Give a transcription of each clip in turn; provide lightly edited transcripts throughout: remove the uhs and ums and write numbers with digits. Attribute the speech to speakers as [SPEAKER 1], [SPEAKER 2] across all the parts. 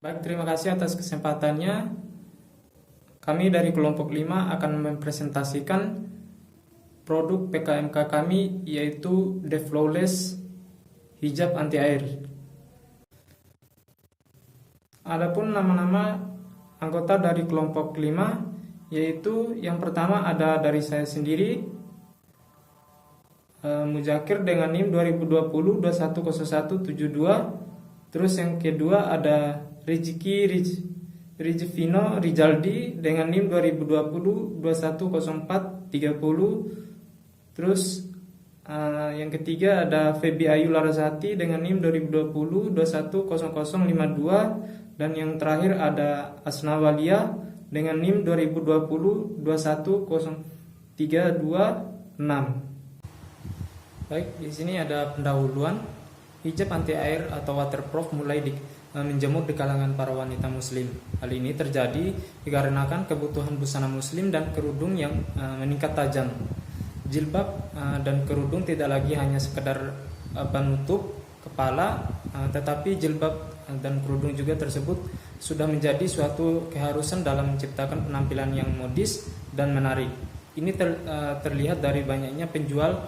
[SPEAKER 1] Baik, terima kasih atas kesempatannya. Kami dari kelompok 5 akan mempresentasikan produk PKMK kami, yaitu The Flawless Hijab Anti Air. Adapun nama-nama anggota dari kelompok 5, yaitu yang pertama ada dari saya sendiri, Muzakir dengan NIM 2020-210172. Terus yang kedua ada Rizky Rijaldi dengan NIM 2020-210430. Terus yang ketiga ada Febi Ayu Larasati dengan NIM 2020-210052. Dan yang terakhir ada Asna Walia dengan NIM 2020-21036. Baik, di sini ada pendahuluan. Hijab anti air atau waterproof mulai menjamur di kalangan para wanita muslim. Hal ini terjadi dikarenakan kebutuhan busana muslim dan kerudung yang meningkat tajam. Jilbab dan kerudung tidak lagi hanya sekedar penutup kepala, tetapi jilbab dan kerudung juga tersebut sudah menjadi suatu keharusan dalam menciptakan penampilan yang modis dan menarik. Ini terlihat dari banyaknya penjual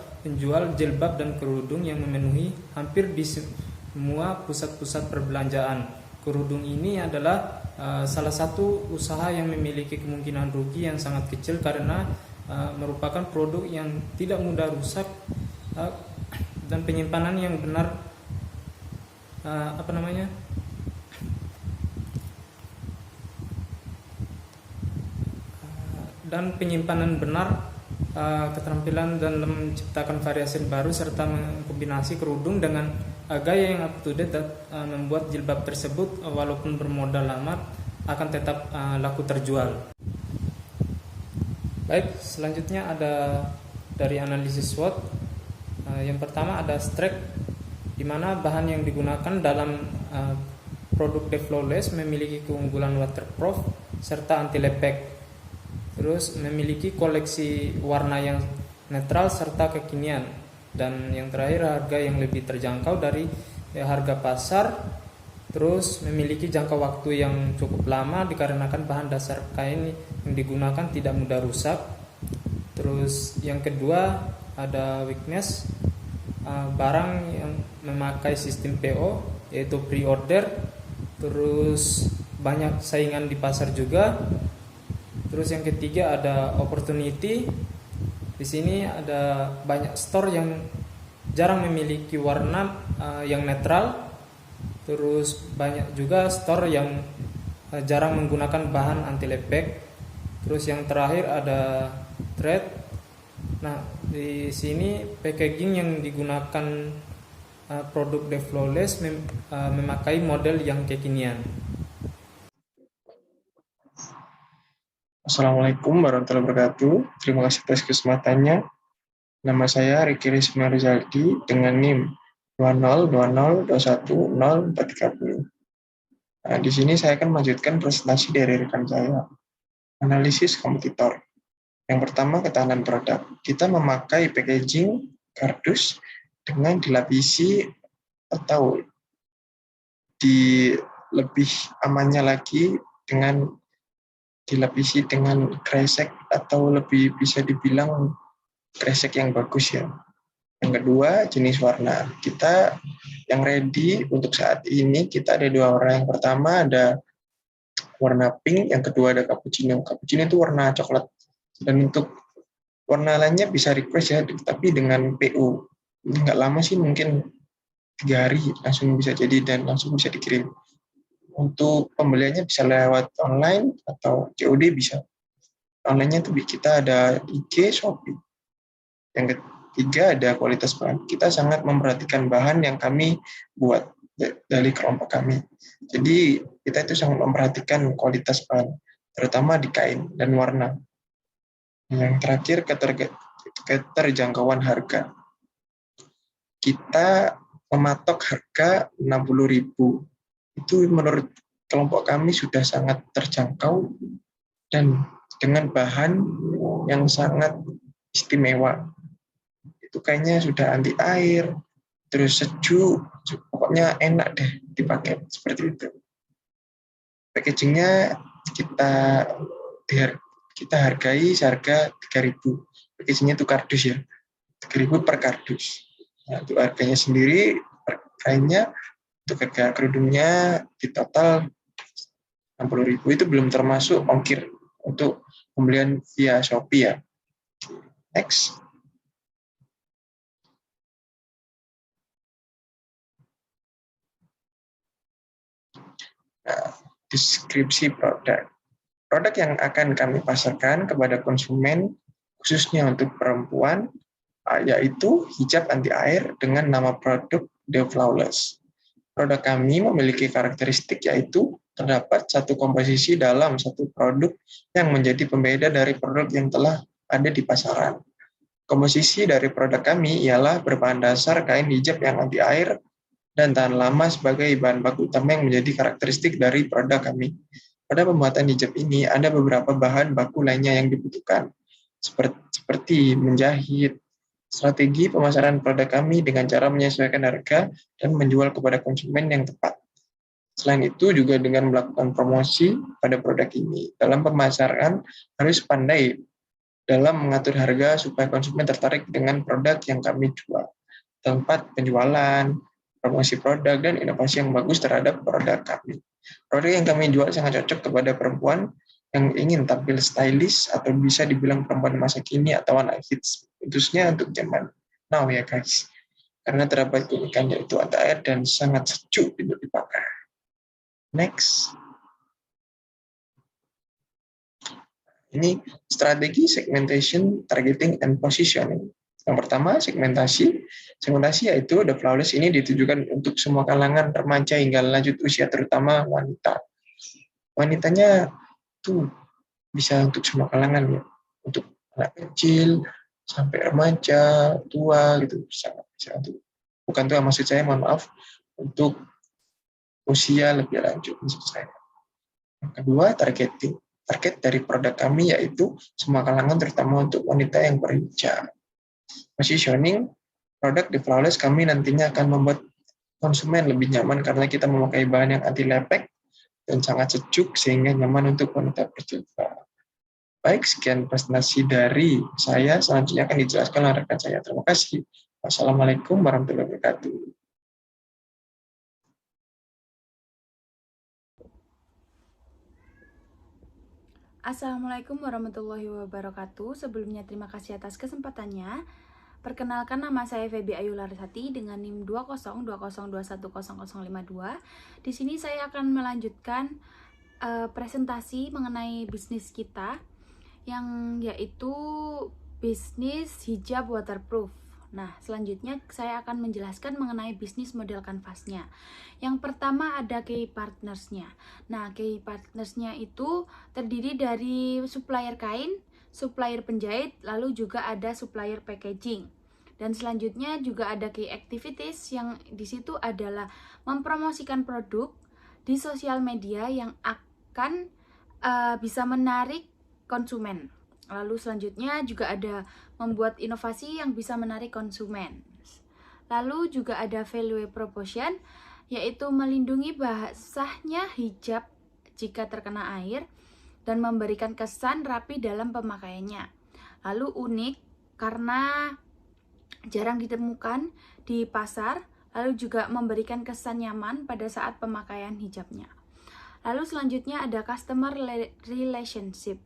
[SPEAKER 1] jilbab dan kerudung yang memenuhi hampir di semua pusat-pusat perbelanjaan. Kerudung ini adalah salah satu usaha yang memiliki kemungkinan rugi yang sangat kecil karena merupakan produk yang tidak mudah rusak dan penyimpanan yang benar keterampilan dalam menciptakan variasi baru serta mengkombinasi kerudung dengan gaya yang up to date membuat jilbab tersebut walaupun bermodal lama akan tetap laku terjual. Baik, selanjutnya ada dari analisis SWOT. Yang pertama ada strap, di mana bahan yang digunakan dalam produk The Flawless memiliki keunggulan waterproof serta anti lepek. Terus memiliki koleksi warna yang netral serta kekinian. Dan yang terakhir harga yang lebih terjangkau dari harga pasar. Terus memiliki jangka waktu yang cukup lama dikarenakan bahan dasar kain yang digunakan tidak mudah rusak. Terus yang kedua ada weakness, barang yang memakai sistem PO yaitu pre-order. Terus banyak saingan di pasar juga. Terus yang ketiga ada opportunity. Di sini ada banyak store yang jarang memiliki warna yang netral. Terus banyak juga store yang jarang menggunakan bahan anti lepek. Terus yang terakhir ada thread. Nah, di sini packaging yang digunakan produk The Flawless memakai model yang kekinian.
[SPEAKER 2] Assalamualaikum warahmatullahi wabarakatuh. Terima kasih atas kesempatannya. Nama saya Rizky Rizaldi dengan NIM 2020210430. Nah, di sini saya akan melanjutkan presentasi dari rekan saya. Analisis kompetitor. Yang pertama, ketahanan produk. Kita memakai packaging kardus dengan dilapisi atau lebih amannya lagi dengan dilapisi dengan kresek atau lebih bisa dibilang kresek yang bagus ya. Yang kedua, jenis warna. Kita yang ready untuk saat ini kita ada dua warna. Yang pertama ada warna pink, yang kedua ada cappuccino. Cappuccino itu warna coklat. Dan untuk warna lainnya bisa request ya, tapi dengan PO. Ini nggak lama sih, mungkin 3 hari langsung bisa jadi dan langsung bisa dikirim. Untuk pembeliannya bisa lewat online atau COD bisa. Online-nya tuh kita ada IG, Shopee. Yang ketiga ada kualitas bahan. Kita sangat memperhatikan bahan yang kami buat dari kelompok kami. Jadi kita itu sangat memperhatikan kualitas bahan, terutama di kain dan warna. Yang terakhir keterjangkauan harga. Kita mematok harga 60.000. Itu menurut kelompok kami sudah sangat terjangkau dan dengan bahan yang sangat istimewa. Itu kayaknya sudah anti air, terus sejuk, pokoknya enak deh dipakai seperti itu. Packagingnya kita hargai seharga 3.000. Packagingnya itu kardus ya, 3.000 per kardus. Nah, untuk harganya sendiri per kainnya, untuk harga kerudungnya di total 60.000, itu belum termasuk ongkir untuk pembelian via Shopee ya. Next. Nah, deskripsi produk. Produk yang akan kami pasarkan kepada konsumen, khususnya untuk perempuan, yaitu hijab anti air dengan nama produk The Flawless. Produk kami memiliki karakteristik yaitu terdapat satu komposisi dalam satu produk yang menjadi pembeda dari produk yang telah ada di pasaran. Komposisi dari produk kami ialah berbahan dasar kain hijab yang anti air dan tahan lama sebagai bahan baku utama yang menjadi karakteristik dari produk kami. Pada pembuatan hijab ini ada beberapa bahan baku lainnya yang dibutuhkan, seperti menjahit. Strategi pemasaran produk kami dengan cara menyesuaikan harga dan menjual kepada konsumen yang tepat. Selain itu juga dengan melakukan promosi pada produk ini. Dalam pemasaran harus pandai dalam mengatur harga supaya konsumen tertarik dengan produk yang kami jual. Tempat penjualan, promosi produk, dan inovasi yang bagus terhadap produk kami. Produk yang kami jual sangat cocok kepada perempuan yang ingin tampil stylish atau bisa dibilang perempuan masa kini atau anak hits, khususnya untuk zaman now ya guys. Karena terdapat keunikan yaitu anti air dan sangat sejuk untuk dipakai. Next. Ini strategi segmentation, targeting, and positioning. Yang pertama, segmentasi. Segmentasi yaitu The Flawless ini ditujukan untuk semua kalangan remaja hingga lanjut usia, terutama wanita. Wanitanya tuh bisa untuk semua kalangan ya. Untuk anak kecil, sampai remaja, tua gitu. Bisa untuk, bukan tua maksud saya, mohon maaf, untuk usia lebih lanjut maksud saya. Yang kedua, targeting. Target dari produk kami yaitu semua kalangan, terutama untuk wanita yang berhijab. Positioning, produk The Flawless kami nantinya akan membuat konsumen lebih nyaman karena kita memakai bahan yang anti lepek dan sangat sejuk sehingga nyaman untuk wanita berjilbab. Baik, sekian presentasi dari saya. Selanjutnya akan dijelaskan oleh rekan saya. Terima kasih. Wassalamualaikum warahmatullahi wabarakatuh.
[SPEAKER 3] Assalamualaikum warahmatullahi wabarakatuh. Sebelumnya terima kasih atas kesempatannya. Perkenalkan, nama saya Feby Ayu Larsati dengan NIM 20202100052. Di sini saya akan melanjutkan presentasi mengenai bisnis kita, yang yaitu bisnis hijab waterproof. Nah, selanjutnya saya akan menjelaskan mengenai bisnis model kanvasnya. Yang pertama ada key partnersnya. Nah, key partnersnya itu terdiri dari supplier kain, supplier penjahit, lalu juga ada supplier packaging. Dan selanjutnya juga ada key activities, yang di situ adalah mempromosikan produk di sosial media yang akan bisa menarik konsumen. Lalu selanjutnya juga ada membuat inovasi yang bisa menarik konsumen. Lalu juga ada value proposition, yaitu melindungi basahnya hijab jika terkena air dan memberikan kesan rapi dalam pemakaiannya. Lalu unik karena jarang ditemukan di pasar, lalu juga memberikan kesan nyaman pada saat pemakaian hijabnya. Lalu selanjutnya ada customer relationship.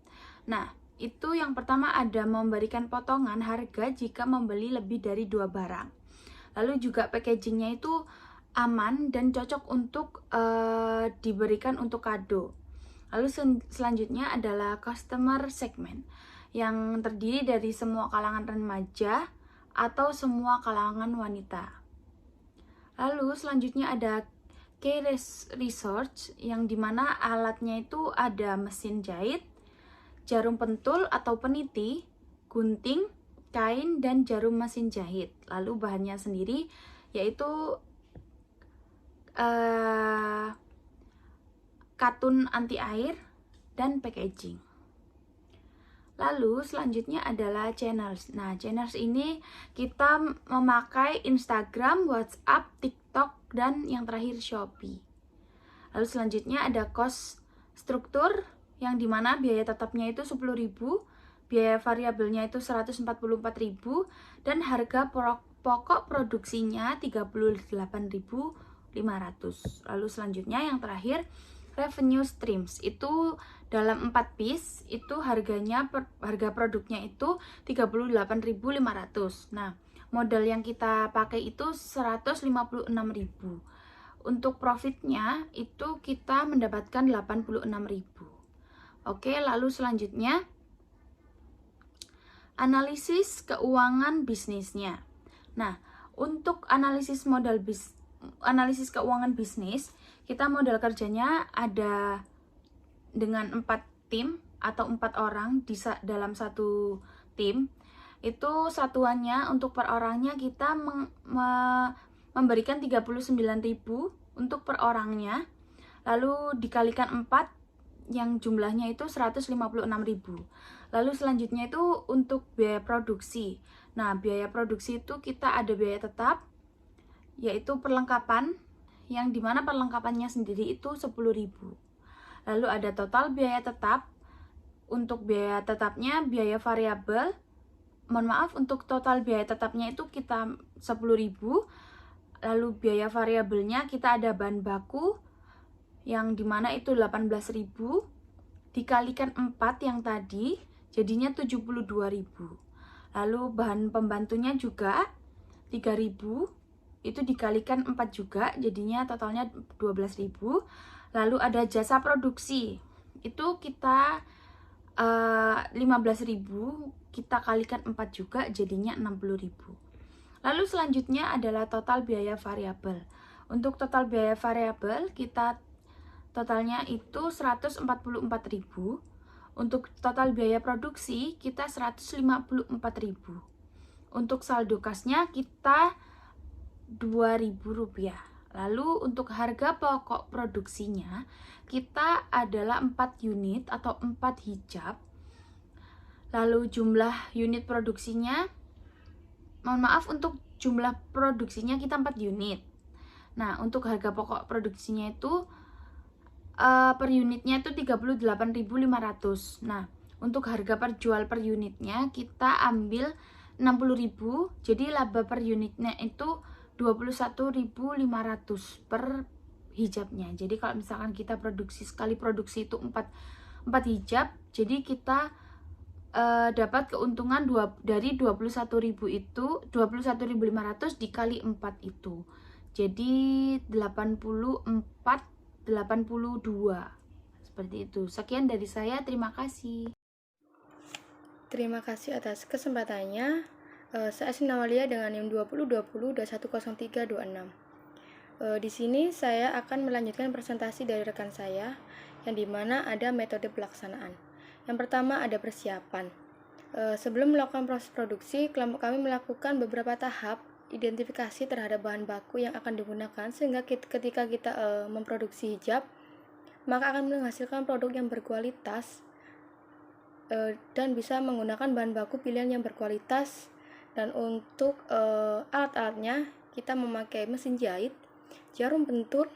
[SPEAKER 3] Nah, itu yang pertama ada memberikan potongan harga jika membeli lebih dari 2 barang. Lalu juga packagingnya itu aman dan cocok untuk diberikan untuk kado. Lalu selanjutnya adalah customer segment, yang terdiri dari semua kalangan remaja atau semua kalangan wanita. Lalu selanjutnya ada key research, yang dimana alatnya itu ada mesin jahit, jarum pentul atau peniti, gunting, kain, dan jarum mesin jahit. Lalu bahannya sendiri yaitu katun anti air dan packaging. Lalu selanjutnya adalah channels. Nah, channels ini kita memakai Instagram, WhatsApp, TikTok, dan yang terakhir Shopee. Lalu selanjutnya ada cost struktur yang dimana biaya tetapnya itu 10.000, biaya variabelnya itu 144.000, dan harga pokok produksinya 38.500. Lalu selanjutnya yang terakhir revenue streams, itu dalam 4 piece itu harga produknya itu 38.500. Nah, modal yang kita pakai itu 156.000. Untuk profitnya itu kita mendapatkan 86.000. Oke, lalu selanjutnya analisis keuangan bisnisnya. Nah, untuk analisis keuangan bisnis, kita modal kerjanya ada dengan 4 tim atau 4 orang dalam satu tim. Itu satuannya untuk per orangnya kita memberikan 39.000 untuk per orangnya, lalu dikalikan 4 yang jumlahnya itu 156.000. Lalu selanjutnya itu untuk biaya produksi. Nah, biaya produksi itu kita ada biaya tetap, yaitu perlengkapan, yang dimana perlengkapannya sendiri itu 10.000. Lalu ada total biaya tetap. Untuk biaya tetapnya biaya variabel, untuk total biaya tetapnya itu kita 10.000. Lalu biaya variabelnya kita ada bahan baku, yang dimana itu 18.000 dikalikan 4 yang tadi jadinya 72.000. Lalu bahan pembantunya juga 3.000, itu dikalikan 4 juga jadinya totalnya 12.000. Lalu ada jasa produksi, itu kita 15.000 kita kalikan 4 juga jadinya 60.000. Lalu selanjutnya adalah total biaya variabel. Untuk total biaya variabel kita totalnya itu 144.000. Untuk total biaya produksi kita 154.000. Untuk saldo kasnya kita 2.000 rupiah. Lalu untuk harga pokok produksinya kita adalah 4 unit atau 4 hijab. Lalu jumlah unit produksinya, untuk jumlah produksinya kita 4 unit. Nah, untuk harga pokok produksinya itu per unitnya itu 38.500. Nah, untuk harga per unitnya kita ambil 60.000. Jadi laba per unitnya itu 21.500 per hijabnya. Jadi kalau misalkan kita sekali produksi itu 4 hijab, jadi kita dapat keuntungan dari 21.000 itu 21.500 dikali 4 itu. Jadi 82. Seperti itu. Sekian dari saya, terima kasih.
[SPEAKER 4] Terima kasih atas kesempatannya. Saya Sinawalia dengan NIM 2020-210326. Di sini saya akan melanjutkan presentasi dari rekan saya, yang dimana ada metode pelaksanaan. Yang pertama ada persiapan. Sebelum melakukan proses produksi, kelompok kami melakukan beberapa tahap identifikasi terhadap bahan baku yang akan digunakan, sehingga ketika kita memproduksi hijab, maka akan menghasilkan produk yang berkualitas dan bisa menggunakan bahan baku pilihan yang berkualitas. Dan untuk alat-alatnya kita memakai mesin jahit, jarum pentur,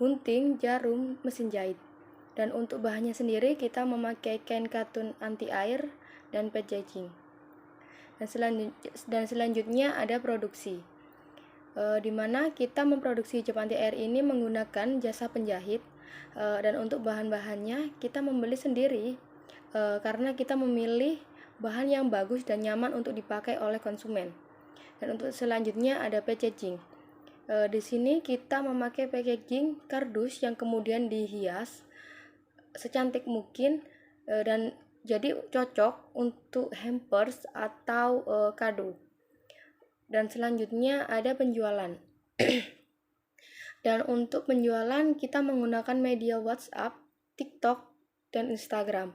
[SPEAKER 4] gunting, jarum, mesin jahit. Dan untuk bahannya sendiri kita memakai kain katun anti air dan packaging. Dan selanjutnya ada produksi, di mana kita memproduksi hijab anti air ini menggunakan jasa penjahit, dan untuk bahan-bahannya kita membeli sendiri, karena kita memilih bahan yang bagus dan nyaman untuk dipakai oleh konsumen. Dan untuk selanjutnya ada packaging. Di sini kita memakai packaging kardus yang kemudian dihias secantik mungkin, dan jadi cocok untuk hampers atau kado. Dan selanjutnya ada penjualan. Dan untuk penjualan kita menggunakan media WhatsApp, TikTok, dan Instagram,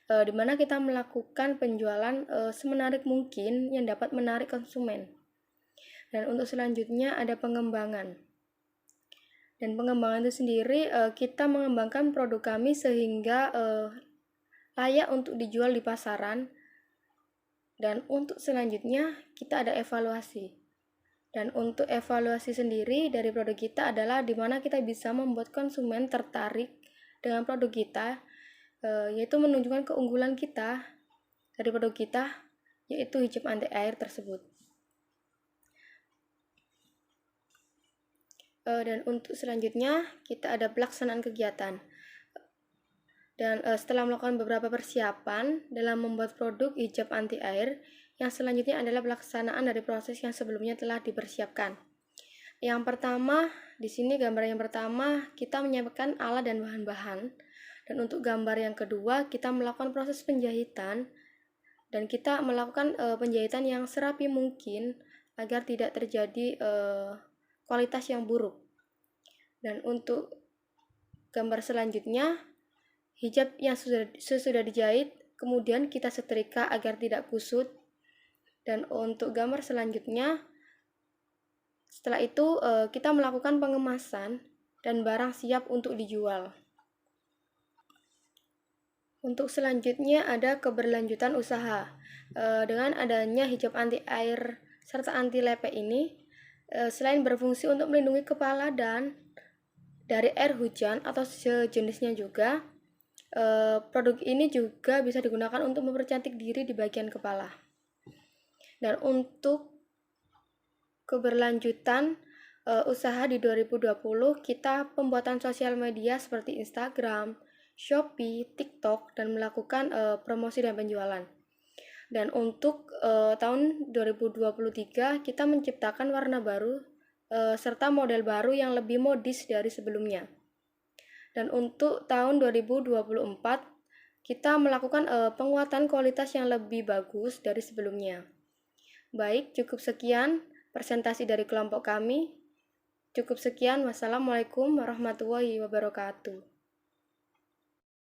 [SPEAKER 4] di mana kita melakukan penjualan semenarik mungkin yang dapat menarik konsumen. Dan untuk selanjutnya ada pengembangan. Dan pengembangan itu sendiri, kita mengembangkan produk kami sehingga layak untuk dijual di pasaran. Dan untuk selanjutnya kita ada evaluasi. Dan untuk evaluasi sendiri dari produk kita adalah di mana kita bisa membuat konsumen tertarik dengan produk kita, yaitu menunjukkan keunggulan kita dari produk kita, yaitu hijab anti air tersebut. Dan untuk selanjutnya kita ada pelaksanaan kegiatan. Dan setelah melakukan beberapa persiapan dalam membuat produk hijab anti air, yang selanjutnya adalah pelaksanaan dari proses yang sebelumnya telah dipersiapkan. Yang pertama, di sini gambar yang pertama kita menyiapkan alat dan bahan-bahan. Dan untuk gambar yang kedua, kita melakukan proses penjahitan dan kita melakukan penjahitan yang serapi mungkin agar tidak terjadi kualitas yang buruk. Dan untuk gambar selanjutnya, hijab yang sudah dijahit, kemudian kita setrika agar tidak kusut. Dan untuk gambar selanjutnya, setelah itu kita melakukan pengemasan dan barang siap untuk dijual. Untuk selanjutnya ada keberlanjutan usaha. Dengan adanya hijab anti air serta anti lepek ini, selain berfungsi untuk melindungi kepala dan dari air hujan atau sejenisnya juga, produk ini juga bisa digunakan untuk mempercantik diri di bagian kepala. Dan untuk keberlanjutan usaha di 2020, kita pembuatan sosial media seperti Instagram, Shopee, TikTok, dan melakukan promosi dan penjualan. Dan untuk tahun 2023, kita menciptakan warna baru serta model baru yang lebih modis dari sebelumnya. Dan untuk tahun 2024, kita melakukan penguatan kualitas yang lebih bagus dari sebelumnya. Baik, cukup sekian presentasi dari kelompok kami. Cukup sekian, wassalamualaikum warahmatullahi wabarakatuh.